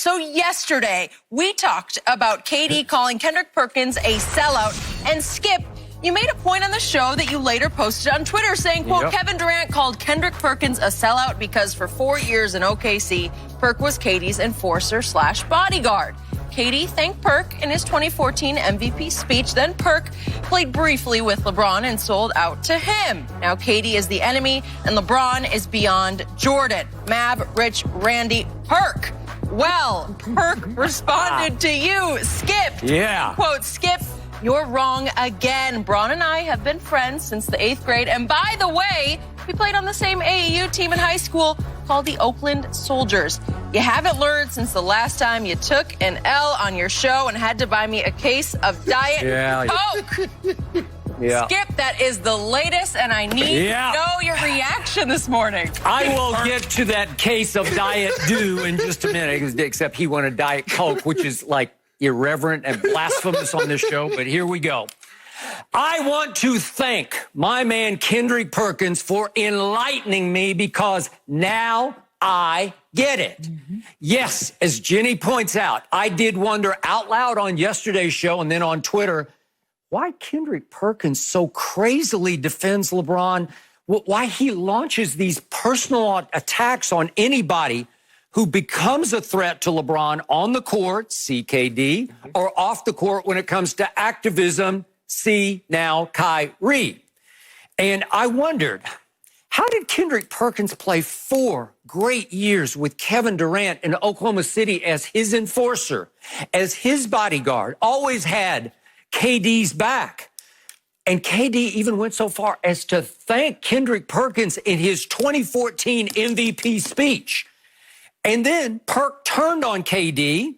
So yesterday, we talked about KD calling Kendrick Perkins a sellout. And Skip, you made a point on the show that you later posted on Twitter saying, quote, Kevin Durant called Kendrick Perkins a sellout because for 4 years in OKC, Perk was KD's enforcer/bodyguard. KD thanked Perk in his 2014 MVP speech. Then Perk played briefly with LeBron and sold out to him. Now KD is the enemy and LeBron is beyond Jordan. Mav, Rich, Randy, Perk. Well, Perk responded to you, Skip. Yeah. Quote, Skip, you're wrong again. Bron and I have been friends since the 8th grade. And by the way, we played on the same AAU team in high school called the Oakland Soldiers. You haven't learned since the last time you took an L on your show and had to buy me a case of Diet Coke. Skip, that is the latest, and I need to know your reaction this morning. I will get to that case of Diet Dew in just a minute, except he wanted Diet Coke, which is like irreverent and blasphemous on this show, but here we go. I want to thank my man Kendrick Perkins for enlightening me because now I get it. Yes, as Jenny points out, I did wonder out loud on yesterday's show and then on Twitter why Kendrick Perkins so crazily defends LeBron, why he launches these personal attacks on anybody who becomes a threat to LeBron on the court, CKD, or off the court when it comes to activism, see now Kyrie. And I wondered, how did Kendrick Perkins play 4 great years with Kevin Durant in Oklahoma City as his enforcer, as his bodyguard, always had KD's back? And KD even went so far as to thank Kendrick Perkins in his 2014 MVP speech. And then Perk turned on KD,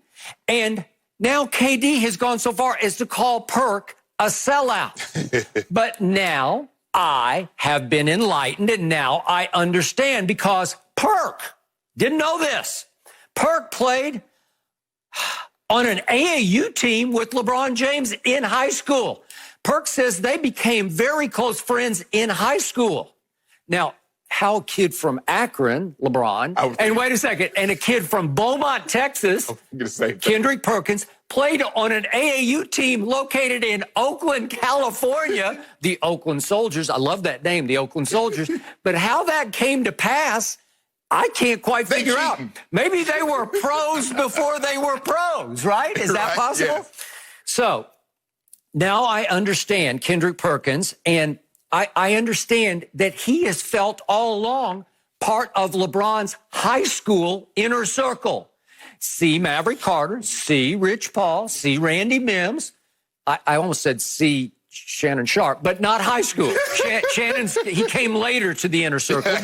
and now KD has gone so far as to call Perk a sellout. But now I have been enlightened, and now I understand because Perk didn't know this. Perk played on an AAU team with LeBron James in high school. Perk says they became very close friends in high school. Now, how a kid from Akron, LeBron, and wait a second, and a kid from Beaumont, Texas, Kendrick Perkins, played on an AAU team located in Oakland, California, the Oakland Soldiers. I love that name, the Oakland Soldiers. But how that came to pass, I can't quite figure out. Maybe they were pros before they were pros, right? Is that possible? Yes. So now I understand Kendrick Perkins, and I understand that he has felt all along part of LeBron's high school inner circle. See Maverick Carter, see Rich Paul, see Randy Mims. I almost said see Shannon Sharpe, but not high school. Shannon's, he came later to the inner circle,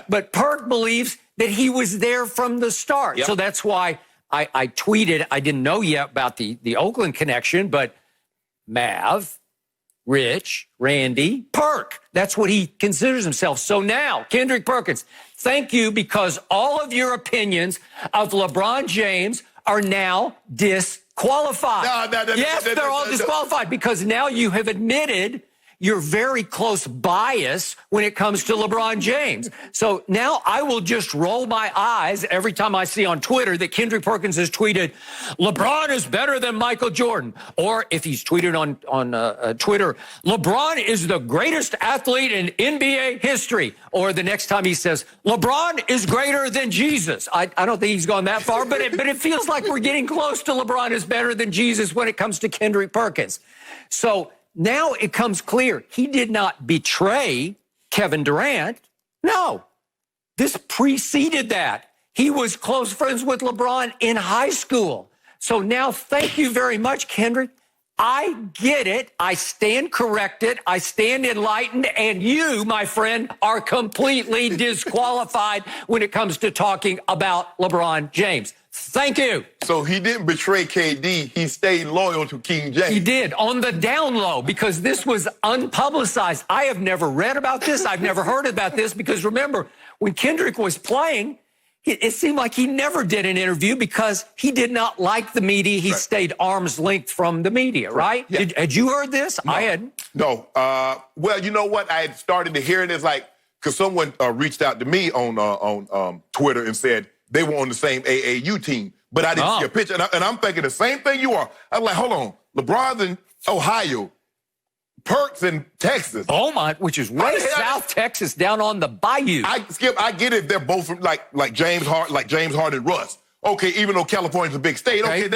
but Perk believes that he was there from the start. So that's why I tweeted, I didn't know yet about the Oakland connection, but Mav, Rich, Randy, Perk. That's what he considers himself. So now, Kendrick Perkins, thank you because all of your opinions of LeBron James are now disqualified. Yes, they're all disqualified because now you have admitted your very close bias when it comes to LeBron James. So now I will just roll my eyes every time I see on Twitter that Kendrick Perkins has tweeted, LeBron is better than Michael Jordan. Or if he's tweeted on Twitter, LeBron is the greatest athlete in NBA history. Or the next time he says, LeBron is greater than Jesus. I don't think he's gone that far, but it feels like we're getting close to LeBron is better than Jesus when it comes to Kendrick Perkins. So now it comes clear he did not betray Kevin Durant. No, this preceded that. He was close friends with LeBron in high school. So now thank you very much, Kendrick. I get it. I stand corrected. I stand enlightened. And you, my friend, are completely disqualified when it comes to talking about LeBron James. Thank you. So he didn't betray KD. He stayed loyal to King James. He did, on the down low, because this was unpublicized. I have never read about this. I've never heard about this because, remember, when Kendrick was playing, it seemed like he never did an interview because he did not like the media. He stayed arm's length from the media, right? Yeah. Had you heard this? No. I hadn't. No. Well, you know what? I had started to hear it as like, because someone reached out to me on Twitter and said they were on the same AAU team. but I didn't see a picture. And I'm thinking the same thing you are. I'm like, hold on. LeBron's in Ohio. Perk's in Texas. Beaumont, which is way South Texas, down on the bayou. Skip, I get it if they're both from like James Harden and Russ. Okay, even though California's a big state. Okay,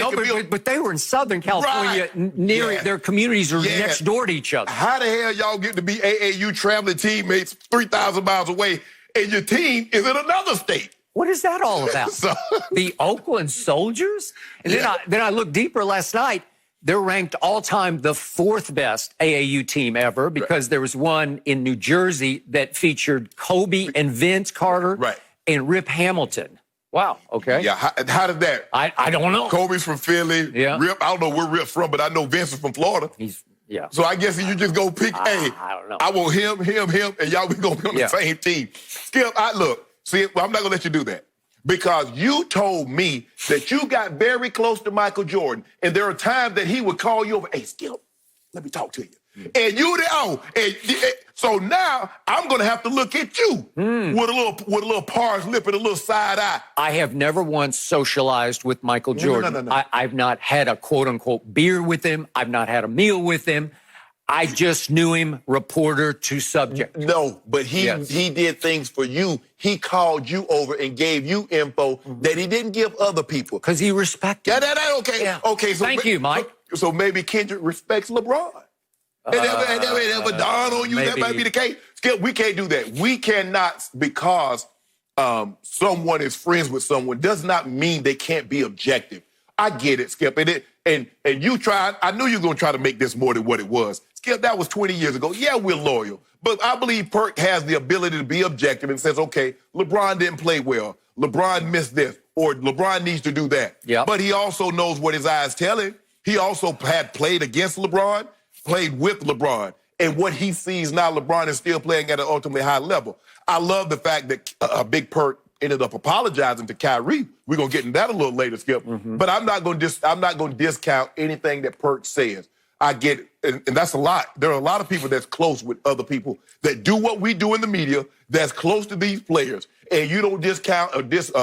but they were in Southern California, near their communities are next door to each other. How the hell y'all get to be AAU traveling teammates 3,000 miles away, and your team is in another state? What is that all about? The Oakland Soldiers? And then I looked deeper last night. They're ranked all-time the 4th best AAU team ever because there was one in New Jersey that featured Kobe and Vince Carter and Rip Hamilton. Wow, okay. Yeah, how did that? I don't know. Kobe's from Philly. Yeah. Rip, I don't know where Rip's from, but I know Vince is from Florida. So I guess you just go pick, hey, I don't know. I want him, and y'all we going to be on the same team. Skip, I'm not going to let you do that. Because you told me that you got very close to Michael Jordan, and there are times that he would call you over, hey, Skip, let me talk to you. And you so now I'm going to have to look at you with a little parsed lip and a little side eye. I have never once socialized with Michael Jordan. No. I've not had a quote-unquote beer with him. I've not had a meal with him. I just knew him reporter to subject. No, but he did things for you. He called you over and gave you info that he didn't give other people. Because he respected you. Okay. Yeah. Okay. So thank you, Mike. So maybe Kendrick respects LeBron. It never dawned on you that might be the case. Skip, we can't do that. We cannot, because someone is friends with someone does not mean they can't be objective. I get it, Skip. And you tried, I knew you were going to try to make this more than what it was. Skip, that was 20 years ago. Yeah, we're loyal. But I believe Perk has the ability to be objective and says, okay, LeBron didn't play well. LeBron missed this. Or LeBron needs to do that. Yep. But he also knows what his eyes tell him. He also had played against LeBron, played with LeBron. And what he sees now, LeBron is still playing at an ultimately high level. I love the fact that Big Perk ended up apologizing to Kyrie. We're going to get into that a little later, Skip. But I'm not going to discount anything that Perk says. I get it, and that's a lot. There are a lot of people that's close with other people that do what we do in the media, that's close to these players, and you don't discount or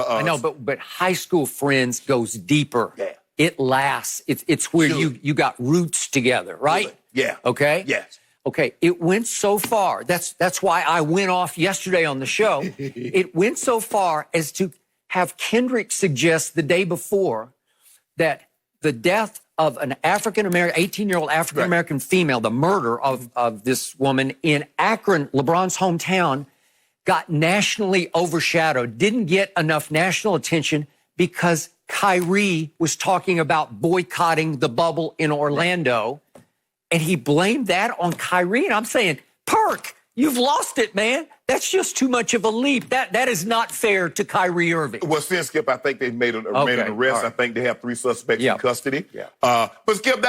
I know, but high school friends goes deeper. Yeah. It lasts. It's where you got roots together, right? Yeah. Okay? Yes. Okay, it went so far. That's why I went off yesterday on the show. It went so far as to have Kendrick suggest the day before that the death of an African-American, 18-year-old African-American female, the murder of this woman in Akron, LeBron's hometown, got nationally overshadowed, didn't get enough national attention because Kyrie was talking about boycotting the bubble in Orlando. And he blamed that on Kyrie. And I'm saying, Perk, you've lost it, man. That's just too much of a leap. That is not fair to Kyrie Irving. Well, since Skip, I think they've made an arrest. Right. I think they have 3 suspects in custody. Yeah. But Skip,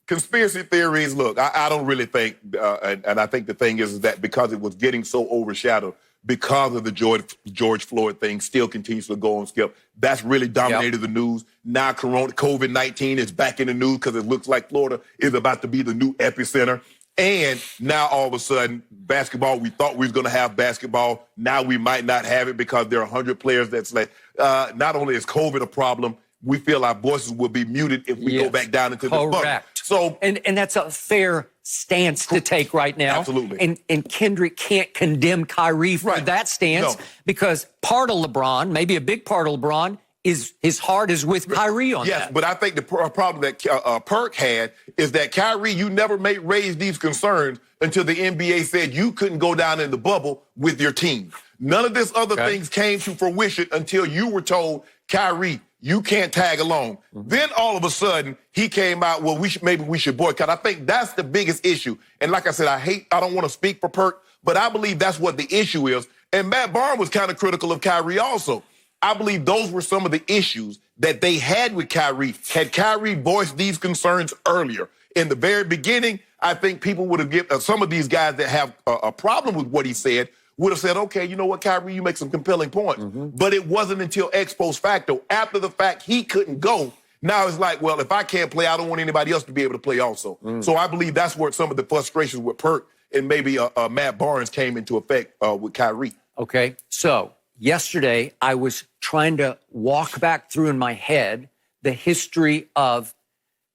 conspiracy theories, I don't really think, and I think the thing is that because it was getting so overshadowed, because of the George Floyd thing still continues to go on, Skip. That's really dominated the news. Now COVID-19 is back in the news because it looks like Florida is about to be the new epicenter. And now all of a sudden, basketball, we thought we was going to have basketball. Now we might not have it because there are 100 players that's like, not only is COVID a problem, we feel our voices will be muted if we go back down into the bubble. So, and that's a fair stance to take right now. Absolutely. And Kendrick can't condemn Kyrie for that stance because part of LeBron, maybe a big part of LeBron, is his heart is with Kyrie on that. Yes, but I think the problem that Perk had is that Kyrie, you never raised these concerns until the NBA said you couldn't go down in the bubble with your team. None of this other things came to fruition until you were told, Kyrie, you can't tag along. Then all of a sudden he came out, well, maybe we should boycott. I think that's the biggest issue. And like I said, I don't want to speak for Perk, but I believe that's what the issue is. And Matt Barnes was kind of critical of Kyrie also. I believe those were some of the issues that they had with Kyrie. Had Kyrie voiced these concerns earlier, in the very beginning, I think people would have given some of these guys that have a problem with what he said would have said, okay, you know what, Kyrie, you make some compelling points. But it wasn't until ex post facto, after the fact he couldn't go. Now it's like, well, if I can't play, I don't want anybody else to be able to play also. So I believe that's where some of the frustrations with Perk and maybe Matt Barnes came into effect with Kyrie. Okay, so yesterday I was trying to walk back through in my head the history of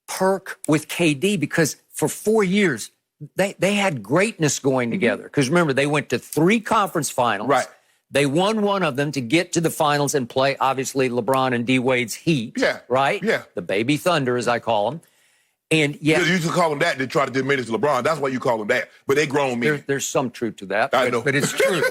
Perk with KD, because for 4 years, they had greatness going together. Because remember, they went to 3 conference finals. Right. They won one of them to get to the finals and play, obviously, LeBron and D-Wade's Heat. Yeah. Right? Yeah. The baby Thunder, as I call them. And yet, You used to call him that to try to diminish LeBron. That's why you call him that. But they grown men. there's some truth to that. I know. But it's true.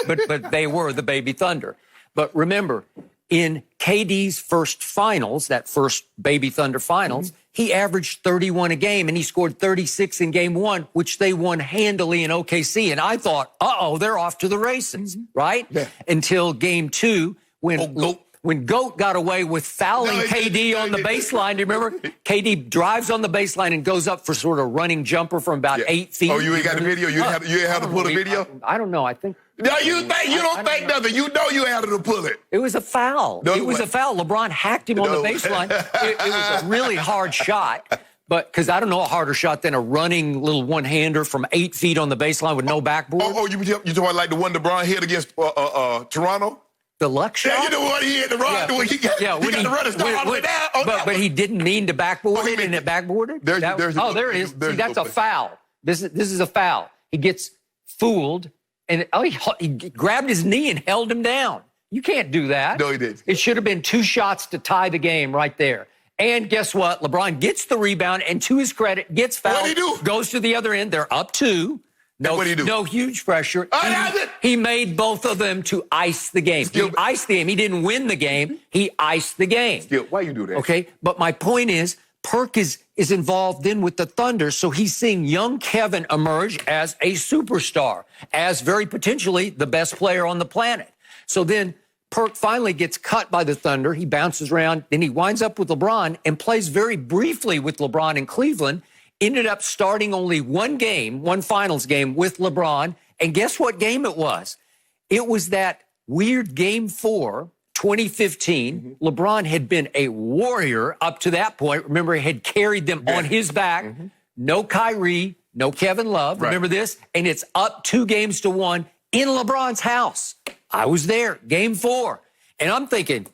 but they were the baby Thunder. But remember, in KD's first finals, that first baby Thunder finals, he averaged 31 a game, and he scored 36 in game 1, which they won handily in OKC. And I thought, they're off to the races, right? Yeah. Until game 2, when Goat got away with fouling KD on the baseline. Do you remember? KD drives on the baseline and goes up for sort of running jumper from about 8 feet. Oh, you ain't got the video? You ain't have to pull the video? I don't know. I think... No, you don't think nothing. You know you had to pull it. It was a foul. No, it was a foul. LeBron hacked him on the baseline. It was a really hard shot. But because I don't know a harder shot than a running little one-hander from 8 feet on the baseline with no backboard. You talking about like the one LeBron hit against Toronto? The luck shot? Yeah, you know what? He had to run. Yeah. He got to run and start all the way down. But he didn't mean to backboard it, and it backboarded? There it is. See, that's a foul. This is a foul. He gets fooled, and he grabbed his knee and held him down. You can't do that. No, he didn't. It should have been 2 shots to tie the game right there. And guess what? LeBron gets the rebound, and to his credit, gets fouled. What'd he do? Goes to the other end. They're up 2. What'd he do? No huge pressure. Oh, He made both of them to ice the game. He iced the game. He didn't win the game. He iced the game. Why you do that? Okay, but my point is, Perk is involved then with the Thunder, so he's seeing young Kevin emerge as a superstar, as very potentially the best player on the planet. So then Perk finally gets cut by the Thunder. He bounces around, then he winds up with LeBron and plays very briefly with LeBron in Cleveland. Ended up starting only one finals game with LeBron. And guess what game it was? It was that weird game 4, 2015. LeBron had been a warrior up to that point. Remember, he had carried them on his back. No Kyrie, no Kevin Love. Right. Remember this? And it's up 2-1 in LeBron's house. I was there, game 4. And I'm thinking,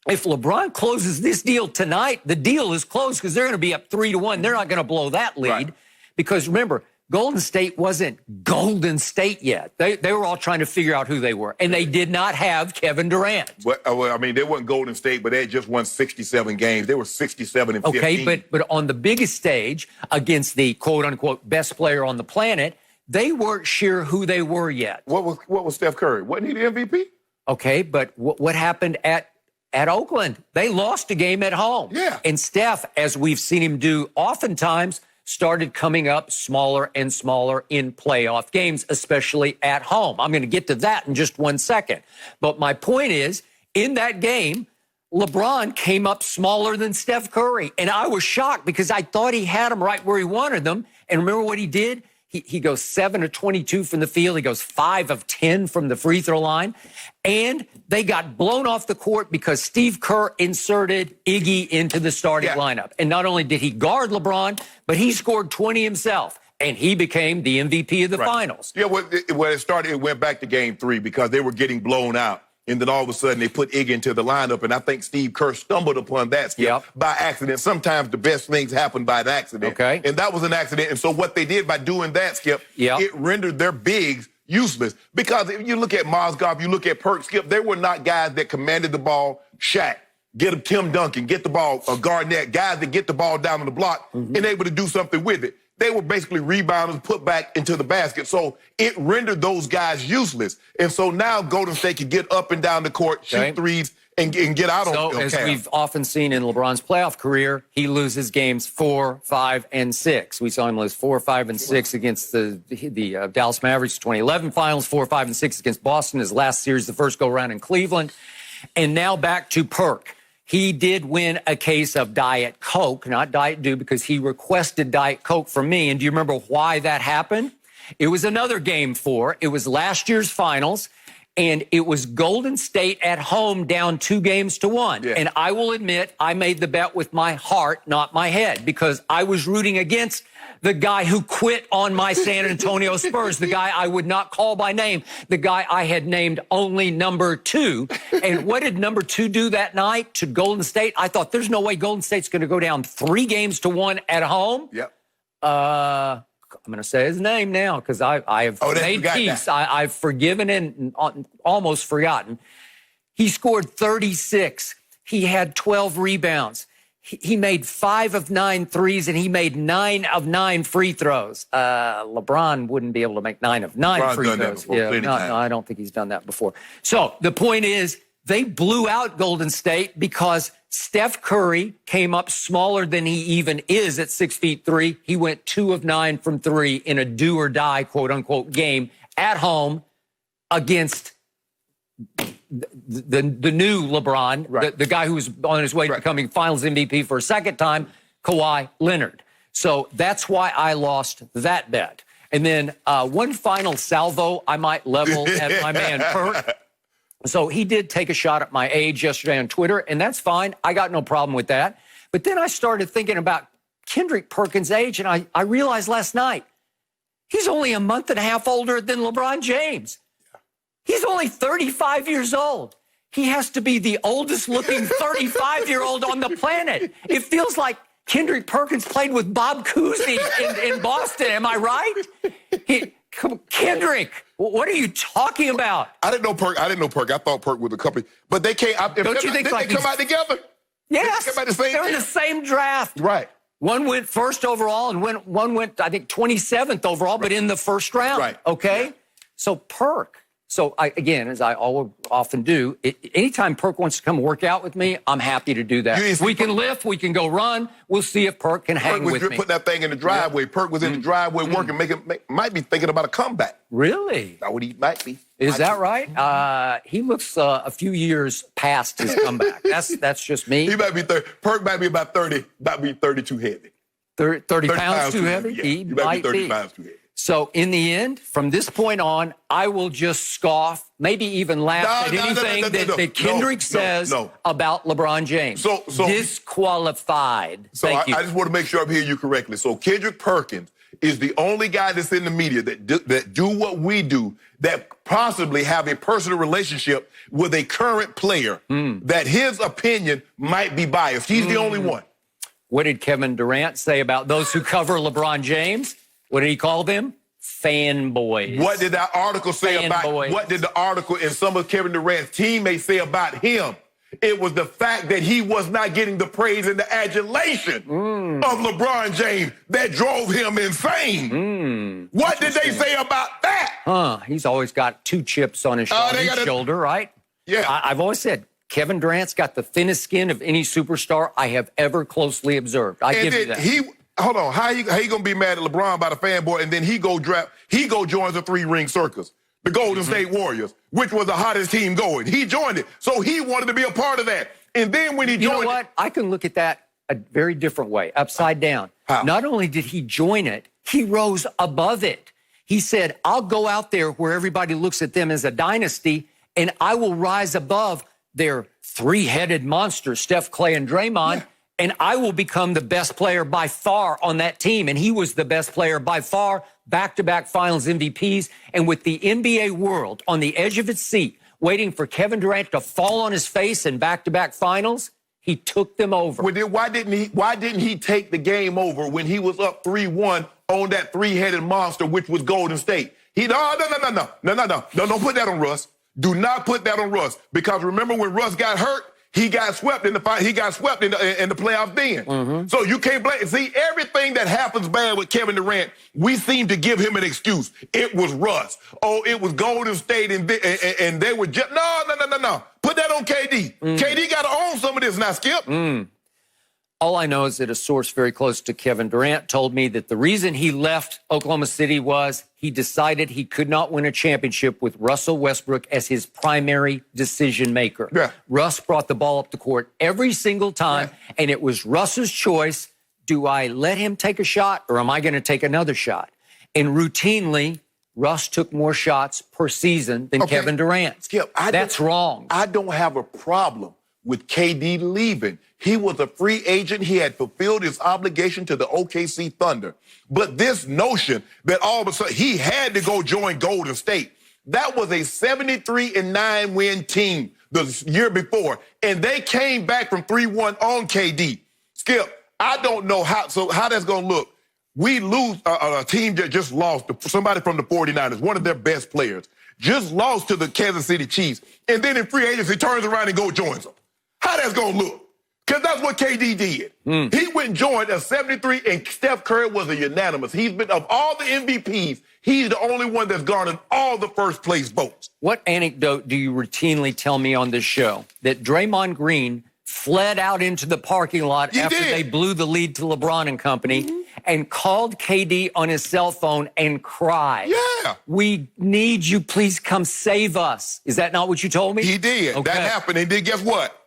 if LeBron closes this deal tonight, the deal is closed because they're going to be up 3-1. They're not going to blow that lead. Right. Because remember, Golden State wasn't Golden State yet. They were all trying to figure out who they were. And they did not have Kevin Durant. Well, I mean, they weren't Golden State, but they had just won 67 games. They were 67 and 15. Okay, but on the biggest stage against the quote-unquote best player on the planet, they weren't sure who they were yet. What was Steph Curry? Wasn't he the MVP? Okay, but what happened at Oakland? They lost a game at home. Yeah. And Steph, as we've seen him do oftentimes, started coming up smaller and smaller in playoff games, especially at home. I'm going to get to that in just 1 second. But my point is, in that game, LeBron came up smaller than Steph Curry. And I was shocked because I thought he had him right where he wanted them. And remember what he did? He goes 7 of 22 from the field. He goes 5 of 10 from the free throw line. And they got blown off the court because Steve Kerr inserted Iggy into the starting lineup. And not only did he guard LeBron, but he scored 20 himself. And he became the MVP of the finals. Yeah, when it started, it went back to game 3 because they were getting blown out. And then all of a sudden, they put Iggy into the lineup. And I think Steve Kerr stumbled upon that, Skip, by accident. Sometimes the best things happen by accident. Okay. And that was an accident. And so what they did by doing that, Skip, it rendered their bigs useless. Because if you look at Mozgov, you look at Perk, Skip, they were not guys that commanded the ball. Shaq, get him Tim Duncan, get the ball, Garnett, guys that get the ball down on the block and able to do something with it. They were basically rebounders put back into the basket. So it rendered those guys useless. And so now Golden State can get up and down the court, shoot threes, and get out on So, as we've often seen in LeBron's playoff career, he loses games 4, 5, and 6. We saw him lose 4, 5, and 6 against the Dallas Mavericks 2011 finals, 4, 5, and 6 against Boston, his last series, the first go-round in Cleveland. And now back to Perk. He did win a case of Diet Coke, not Diet Dew, because he requested Diet Coke from me. And do you remember why that happened? It was another game 4. It was last year's finals. And it was Golden State at home down 2-1. Yeah. And I will admit, I made the bet with my heart, not my head, because I was rooting against the guy who quit on my San Antonio Spurs, the guy I would not call by name, the guy I had named only number 2. And what did number 2 do that night to Golden State? I thought, there's no way Golden State's going to go down 3-1 at home. Yep. I'm going to say his name now because I have made peace. I've forgiven and almost forgotten. He scored 36. He had 12 rebounds. He made 5 of 9 threes, and he made 9 of 9 free throws. LeBron wouldn't be able to make 9 of 9 LeBron's free done throws. That before, No, I don't think he's done that before. So the point is, they blew out Golden State because Steph Curry came up smaller than he even is at 6'3". He went 2 of 9 from 3 in a do or die, quote unquote, game at home against the new LeBron, right. the guy who was on his way to becoming Finals MVP for a second time, Kawhi Leonard. So that's why I lost that bet. And then one final salvo I might level at my man Perk. So he did take a shot at my age yesterday on Twitter, and that's fine. I got no problem with that. But then I started thinking about Kendrick Perkins' age, and I realized last night, he's only a month and a half older than LeBron James. He's only 35 years old. He has to be the oldest looking 35-year-old on the planet. It feels like Kendrick Perkins played with Bob Cousy in Boston. Am I right? Kendrick, what are you talking about? I didn't know Perk. I thought Perk was a couple. But they came out. Don't you think they come out together? Yes. They came out the same They're in the same draft. Right. One went first overall, and one went, I think, 27th overall, but in the first round. Right. Okay? Yeah. So Perk. So, again, as I often do, anytime Perk wants to come work out with me, I'm happy to do that. We can lift, we can go run. We'll see if Perk can hang with me. Putting that thing in the driveway. Yeah. Perk was in the driveway working, might be thinking about a comeback. Really? That's what he might be. Is that right? He looks a few years past his comeback. That's just me. He might be 30. Perk might be about 30, might be 30 too heavy. 30 pounds too heavy? Yeah. He might be 30 pounds too heavy. So in the end, from this point on, I will just scoff, maybe even laugh at anything that Kendrick says about LeBron James. So disqualified. Thank you. I just want to make sure I'm hearing you correctly. So Kendrick Perkins is the only guy that's in the media that do what we do, that possibly have a personal relationship with a current player, that his opinion might be biased. He's the only one. What did Kevin Durant say about those who cover LeBron James? What did he call them? Fanboys. What did that article say about? What did the article and some of Kevin Durant's teammates say about him? It was the fact that he was not getting the praise and the adulation of LeBron James that drove him insane. What did they say about that? He's always got 2 chips on his shoulder, right? Yeah. I've always said Kevin Durant's got the thinnest skin of any superstar I have ever closely observed. I give you that. Hold on, how you gonna be mad at LeBron by the fanboy and then he go joins the 3-ring circus, the Golden State Warriors, which was the hottest team going. He joined it, so he wanted to be a part of that. And then when he joined, you know what? I can look at that a very different way, upside down. How? Not only did he join it, he rose above it. He said, "I'll go out there where everybody looks at them as a dynasty, and I will rise above their 3-headed monsters, Steph, Clay, and Draymond." Yeah. And I will become the best player by far on that team. And he was the best player by far, back-to-back Finals MVPs. And with the NBA world on the edge of its seat, waiting for Kevin Durant to fall on his face in back-to-back Finals, he took them over. Well, then why didn't he take the game over when he was up 3-1 on that 3-headed monster, which was Golden State? No, don't put that on Russ. Do not put that on Russ. Because remember when Russ got hurt, he got swept in the playoffs then. So you can't blame. See, everything that happens bad with Kevin Durant, we seem to give him an excuse. It was Russ. Oh, it was Golden State, and they were just no. Put that on KD. KD got to own some of this now, Skip. All I know is that a source very close to Kevin Durant told me that the reason he left Oklahoma City was he decided he could not win a championship with Russell Westbrook as his primary decision maker. Yeah. Russ brought the ball up the court every single time, and it was Russ's choice. Do I let him take a shot, or am I going to take another shot? And routinely, Russ took more shots per season than Kevin Durant. Skip, that's wrong. I don't have a problem with KD leaving. He was a free agent. He had fulfilled his obligation to the OKC Thunder. But this notion that all of a sudden he had to go join Golden State, that was a 73-9 win team the year before, and they came back from 3-1 on KD. Skip, I don't know how that's going to look. We lose a team that just lost to somebody from the 49ers, one of their best players, just lost to the Kansas City Chiefs, and then in free agency turns around and joins them. How that's going to look? Because that's what KD did. He went and joined a 73, and Steph Curry was a unanimous. He's been, of all the MVPs, he's the only one that's garnered all the first place votes. What anecdote do you routinely tell me on this show? That Draymond Green fled out into the parking lot after they blew the lead to LeBron and company and called KD on his cell phone and cried. Yeah. We need you. Please come save us. Is that not what you told me? He did. Okay. That happened. And then guess what?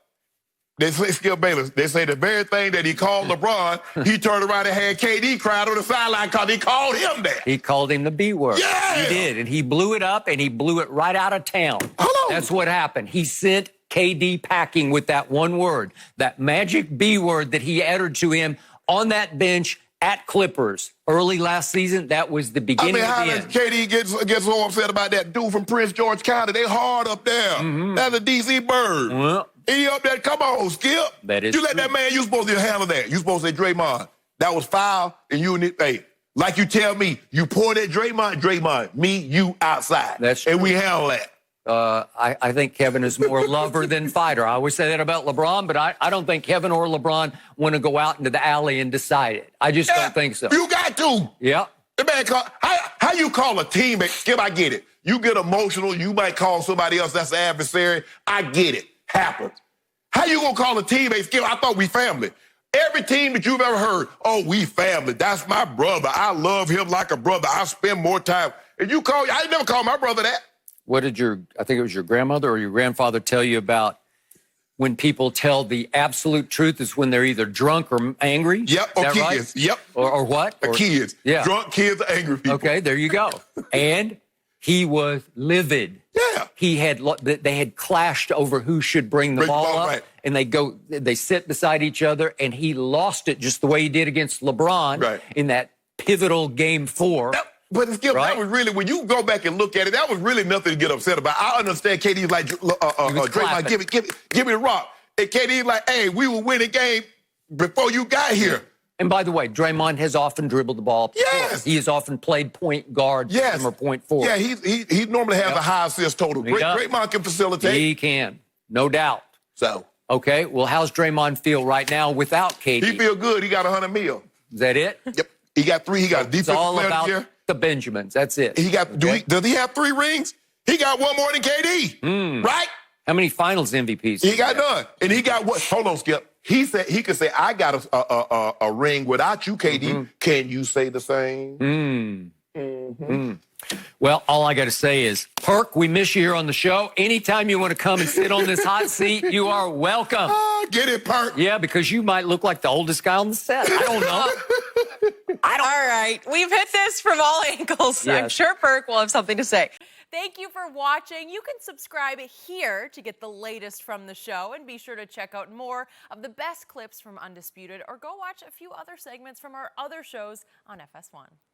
They say Skip Bayless. They say the very thing that he called LeBron, he turned around and had KD cried on the sideline because he called him that. He called him the B word. Yeah. He did. And he blew it up, and he blew it right out of town. Hold on. That's what happened. He sent KD packing with that one word, that magic B word that he uttered to him on that bench at Clippers early last season. That was the beginning of the end. How does KD get so upset about that dude from Prince George County? They hard up there. That's a D.C. bird. Well, He up there. Come on, Skip. That is you let true. that man, you supposed to handle that. You supposed to say, Draymond, that was foul, and you need, hey, like you tell me, you point at Draymond, me, you outside. That's true. And we handle that. I think Kevin is more lover than fighter. I always say that about LeBron, but I don't think Kevin or LeBron want to go out into the alley and decide it. I just don't think so. You got to. Yeah. The man how you call a teammate? Skip, I get it. You get emotional. You might call somebody else that's the adversary. I get it. Happens. How you gonna call a teammate? Skip, I thought we family. Every team that you've ever heard, oh, we family. That's my brother. I love him like a brother. I spend more time. And you call, I never call my brother that. What did I think it was your grandmother or your grandfather tell you about when people tell the absolute truth is when they're either drunk or angry? Yep, or kids. Right? Yep. Or what? Or kids. Yeah. Drunk kids are angry people. Okay, there you go. And he was livid. Yeah. They had clashed over who should bring the ball up, right. and they sit beside each other, and he lost it just the way he did against LeBron in that pivotal game 4. But Skip, that was really, when you go back and look at it, that was really nothing to get upset about. I understand KD's like, Draymond, give me the rock. And KD's like, hey, we will win a game before you got here. And by the way, Draymond has often dribbled the ball. Yes. He has often played point guard or point forward. Yeah, he normally has a high assist total. Draymond can facilitate. He can, no doubt. So. Okay, well, how's Draymond feel right now without KD? He feel good. He got $100 million. Is that it? Yep. He got 3. He got a defensive player of the year. The Benjamins, that's it. He got. Does he have 3 rings? He got 1 more than KD, right? How many Finals MVPs? He got none, and he got what? Hold on, Skip. He said he could say, "I got a ring without you, KD." Can you say the same? Well, all I got to say is, Perk, we miss you here on the show. Anytime you want to come and sit on this hot seat, you are welcome. Get it, Perk. Yeah, because you might look like the oldest guy on the set. I don't know. All right, we've hit this from all angles. Yes. I'm sure Perk will have something to say. Thank you for watching. You can subscribe here to get the latest from the show, and be sure to check out more of the best clips from Undisputed, or go watch a few other segments from our other shows on FS1.